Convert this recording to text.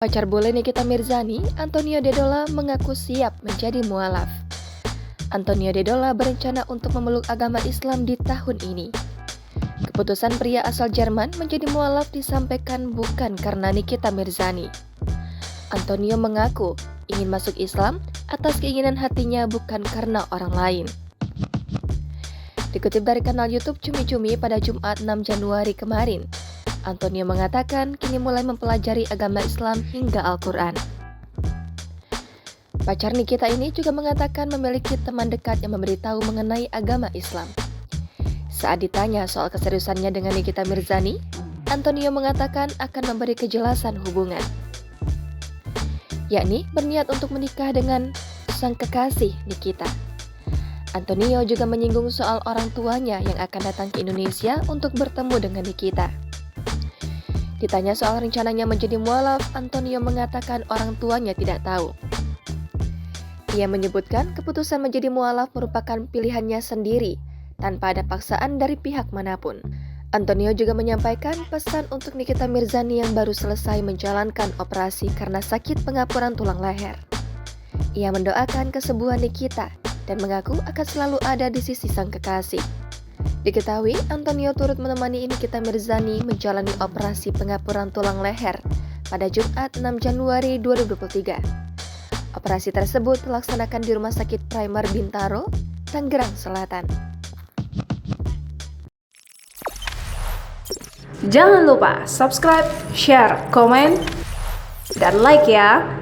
Pacar bule Nikita Mirzani, Antonio Dedola mengaku siap menjadi mualaf. Antonio Dedola berencana untuk memeluk agama Islam di tahun ini. Keputusan pria asal Jerman menjadi mualaf disampaikan bukan karena Nikita Mirzani. Antonio mengaku ingin masuk Islam atas keinginan hatinya bukan karena orang lain. Dikutip dari kanal YouTube Cumi Cumi pada Jumat 6 Januari kemarin, Antonio mengatakan kini mulai mempelajari agama Islam hingga Al-Quran. Pacar Nikita ini juga mengatakan memiliki teman dekat yang memberitahu mengenai agama Islam. Saat ditanya soal keseriusannya dengan Nikita Mirzani, Antonio mengatakan akan memberi kejelasan hubungan, yakni berniat untuk menikah dengan sang kekasih Nikita. Antonio juga menyinggung soal orang tuanya yang akan datang ke Indonesia untuk bertemu dengan Nikita. Ditanya soal rencananya menjadi mualaf, Antonio mengatakan orang tuanya tidak tahu. Ia menyebutkan keputusan menjadi mualaf merupakan pilihannya sendiri, tanpa ada paksaan dari pihak manapun. Antonio juga menyampaikan pesan untuk Nikita Mirzani yang baru selesai menjalankan operasi karena sakit pengapuran tulang leher. Ia mendoakan kesembuhan Nikita dan mengaku akan selalu ada di sisi sang kekasih. Diketahui, Antonio turut menemani Nikita Mirzani menjalani operasi pengapuran tulang leher pada Jumat 6 Januari 2023. Operasi tersebut dilaksanakan di Rumah Sakit Primer Bintaro, Tangerang Selatan. Jangan lupa subscribe, share, komen, dan like ya!